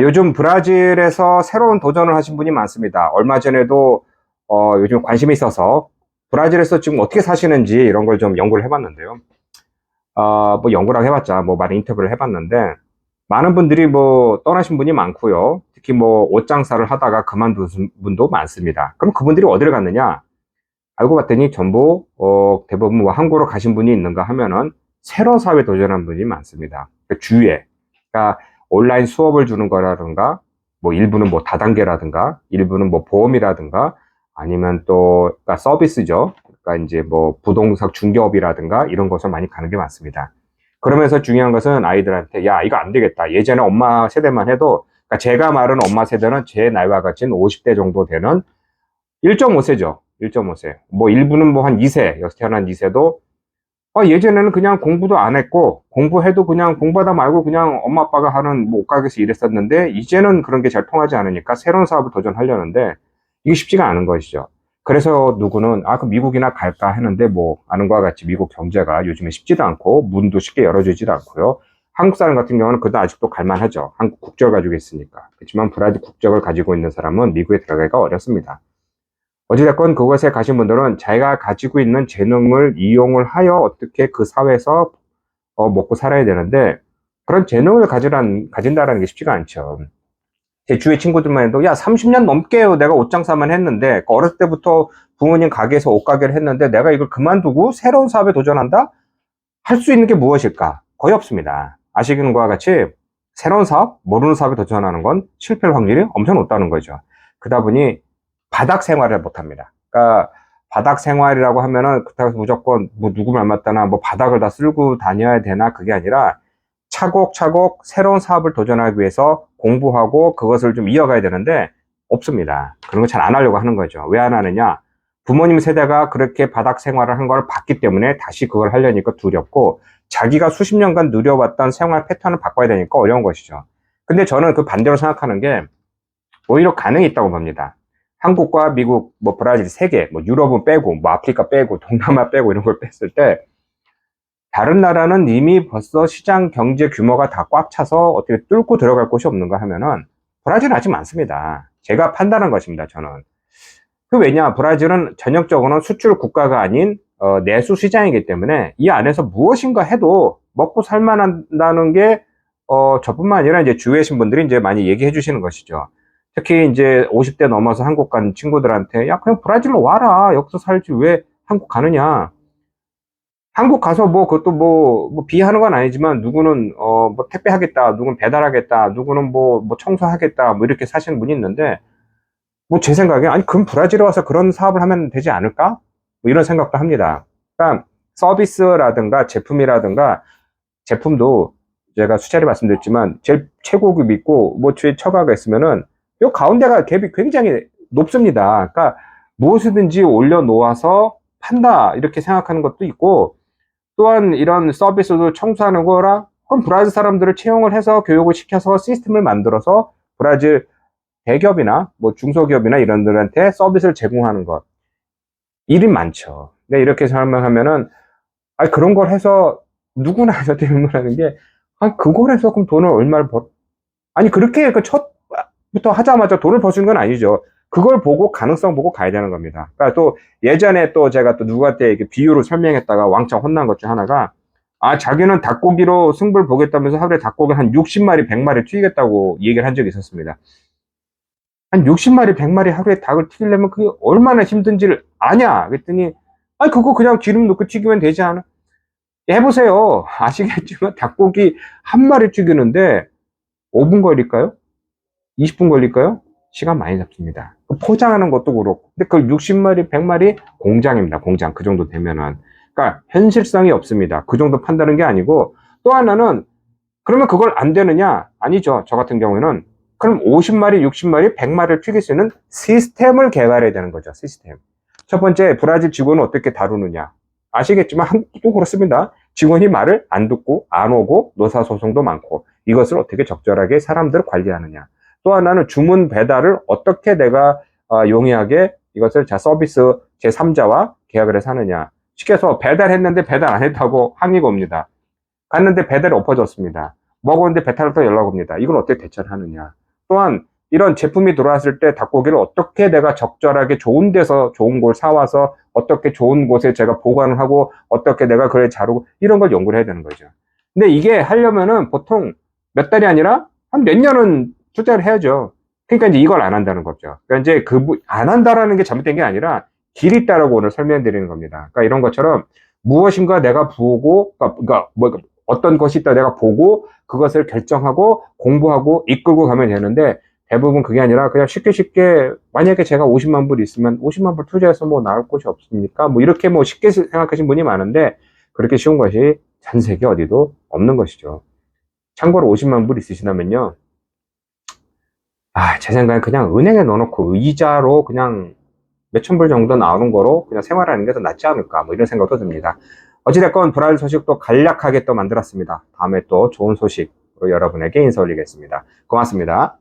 요즘 브라질에서 새로운 도전을 하신 분이 많습니다. 얼마 전에도 요즘 관심이 있어서 브라질에서 지금 어떻게 사시는지 이런 걸 좀 연구를 해봤는데요. 뭐 연구라고 해봤자 뭐 많은 인터뷰를 해봤는데 많은 분들이 뭐 떠나신 분이 많고요. 특히 뭐 옷 장사를 하다가 그만둔 분도 많습니다. 그럼 그분들이 어디를 갔느냐? 알고 봤더니 전부 대부분 뭐 한국으로 가신 분이 있는가 하면은 새로운 사업에 도전한 분이 많습니다. 그러니까 주위에. 그러니까 온라인 수업을 주는 거라든가, 뭐 일부는 뭐 다단계라든가, 일부는 뭐 보험이라든가, 아니면 또 그러니까 서비스죠. 그러니까 이제 뭐 부동산 중개업이라든가 이런 것을 많이 가는 게 많습니다. 그러면서 중요한 것은 아이들한테 야 이거 안 되겠다. 예전에 엄마 세대만 해도 그러니까 제가 말은 엄마 세대는 제 나이와 같은 50대 정도 되는 1.5세죠. 1.5세. 뭐 일부는 뭐 한 2세, 여기서 태어난 2세도 예전에는 그냥 공부도 안 했고 공부해도 그냥 공부하다 말고 그냥 엄마 아빠가 하는 뭐 옷가게에서 일했었는데 이제는 그런 게 잘 통하지 않으니까 새로운 사업을 도전하려는데 이게 쉽지가 않은 것이죠. 그래서 누구는 그럼 미국이나 갈까 했는데 뭐 아는 것과 같이 미국 경제가 요즘에 쉽지도 않고 문도 쉽게 열어주지도 않고요. 한국 사람 같은 경우는 그래도 아직도 갈만하죠. 한국 국적을 가지고 있으니까. 그렇지만 브라질 국적을 가지고 있는 사람은 미국에 들어가기가 어렵습니다. 어찌됐건 그것에 가신 분들은 자기가 가지고 있는 재능을 이용을 하여 어떻게 그 사회에서 먹고 살아야 되는데 그런 재능을 가진다라는 게 쉽지가 않죠. 제 주위 친구들만 해도 야 30년 넘게요 내가 옷장사만 했는데 어렸을 때부터 부모님 가게에서 옷가게를 했는데 내가 이걸 그만두고 새로운 사업에 도전한다? 할 수 있는 게 무엇일까? 거의 없습니다. 아시는 것과 같이 새로운 사업, 모르는 사업에 도전하는 건 실패할 확률이 엄청 높다는 거죠. 그러다 보니 바닥 생활을 못합니다. 그러니까 바닥 생활이라고 하면은 그렇다고 해서 무조건 뭐 누구 말 맞다나 뭐 바닥을 다 쓸고 다녀야 되나 그게 아니라 차곡차곡 새로운 사업을 도전하기 위해서 공부하고 그것을 좀 이어가야 되는데 없습니다. 그런 거 잘 안 하려고 하는 거죠. 왜 안 하느냐? 부모님 세대가 그렇게 바닥 생활을 한 걸 봤기 때문에 다시 그걸 하려니까 두렵고 자기가 수십 년간 누려왔던 생활 패턴을 바꿔야 되니까 어려운 것이죠. 근데 저는 그 반대로 생각하는 게 오히려 가능이 있다고 봅니다. 한국과 미국, 뭐 브라질, 세계, 뭐 유럽은 빼고, 뭐 아프리카 빼고, 동남아 빼고 이런 걸 뺐을 때 다른 나라는 이미 벌써 시장 경제 규모가 다 꽉 차서 어떻게 뚫고 들어갈 곳이 없는가 하면은 브라질은 아직 많습니다. 제가 판단한 것입니다, 저는. 그 왜냐, 브라질은 전형적으로는 수출 국가가 아닌 내수 시장이기 때문에 이 안에서 무엇인가 해도 먹고 살만한다는 게 저뿐만 아니라 이제 주위에 계신 분들이 이제 많이 얘기해 주시는 것이죠. 특히 이제 50대 넘어서 한국 간 친구들한테 야 그냥 브라질로 와라 여기서 살지 왜 한국 가느냐. 한국 가서 뭐 그것도 뭐 비하는 건 아니지만 누구는 뭐 택배 하겠다, 누구는 배달하겠다, 누구는 뭐 청소하겠다, 뭐 이렇게 사시는 분이 있는데 뭐 제 생각에 아니 그럼 브라질에 와서 그런 사업을 하면 되지 않을까? 뭐 이런 생각도 합니다. 그러니까 서비스라든가 제품이라든가 제품도 제가 수차례 말씀드렸지만 제일 최고급 있고 뭐 뒤에 처가가 있으면은 요 가운데가 갭이 굉장히 높습니다. 그러니까 무엇이든지 올려놓아서 판다 이렇게 생각하는 것도 있고 또한 이런 서비스도 청소하는 거라 그럼 브라질 사람들을 채용을 해서 교육을 시켜서 시스템을 만들어서 브라질 대기업이나 뭐 중소기업이나 이런 들한테 서비스를 제공하는 것 일이 많죠. 근데 이렇게 설명하면은 그런 걸 해서 누구나 저한테 질문하는 게 그걸 해서 그럼 돈을 얼마를 아니 그렇게 그 첫부터 하자마자 돈을 버시는 건 아니죠. 그걸 보고 가능성 보고 가야 되는 겁니다. 그러니까 또 예전에 또 제가 또 누구한테 이렇게 비유로 설명했다가 왕창 혼난 것 중 하나가 자기는 닭고기로 승부를 보겠다면서 하루에 닭고기 한 60마리 100마리 튀기겠다고 얘기를 한 적이 있었습니다. 한 60마리 100마리 하루에 닭을 튀기려면 그게 얼마나 힘든지를 아냐 그랬더니 그거 그냥 기름 넣고 튀기면 되지 않아? 해보세요. 아시겠지만 닭고기 한 마리 튀기는데 5분 걸릴까요? 20분 걸릴까요? 시간 많이 잡습니다. 포장하는 것도 그렇고. 근데 그 60마리, 100마리 공장입니다. 공장. 그 정도 되면은. 그러니까 현실성이 없습니다. 그 정도 판다는 게 아니고 또 하나는 그러면 그걸 안 되느냐? 아니죠. 저 같은 경우에는 그럼 50마리, 60마리, 100마리를 튀길 수 있는 시스템을 개발해야 되는 거죠. 시스템. 첫 번째, 브라질 직원은 어떻게 다루느냐? 아시겠지만 한국도 그렇습니다. 직원이 말을 안 듣고 안 오고 노사소송도 많고 이것을 어떻게 적절하게 사람들을 관리하느냐. 또 하나는 주문 배달을 어떻게 내가 용이하게 이것을 서비스 제3자와 계약을 해서 하느냐. 쉽게 해서 배달했는데 배달 안 했다고 항의가 옵니다. 갔는데 배달이 엎어졌습니다. 먹었는데 배탈 났다 연락 옵니다. 이건 어떻게 대처를 하느냐. 또한 이런 제품이 들어왔을 때 닭고기를 어떻게 내가 적절하게 좋은 데서 좋은 걸 사와서 어떻게 좋은 곳에 제가 보관을 하고 어떻게 내가 그걸 자르고 이런 걸 연구를 해야 되는 거죠. 근데 이게 하려면은 보통 몇 달이 아니라 한 몇 년은 투자를 해야죠. 그러니까 이제 이걸 안 한다는 거죠. 그러니까 이제 안 한다라는 게 잘못된 게 아니라 길이 있다라고 오늘 설명드리는 겁니다. 그러니까 이런 것처럼 무엇인가 내가 보고, 그러니까 뭐 어떤 것이 있다 내가 보고 그것을 결정하고 공부하고 이끌고 가면 되는데 대부분 그게 아니라 그냥 쉽게 만약에 제가 50만 불 있으면 50만 불 투자해서 뭐 나올 곳이 없습니까? 뭐 이렇게 뭐 쉽게 생각하시는 분이 많은데 그렇게 쉬운 것이 전 세계 어디도 없는 것이죠. 참고로 50만 불 있으시다면요. 제 생각엔 그냥 은행에 넣어놓고 이자로 그냥 몇천 불 정도 나오는 거로 그냥 생활하는 게 더 낫지 않을까 뭐 이런 생각도 듭니다. 어찌됐건 브라질 소식도 간략하게 또 만들었습니다. 다음에 또 좋은 소식으로 여러분에게 인사 올리겠습니다. 고맙습니다.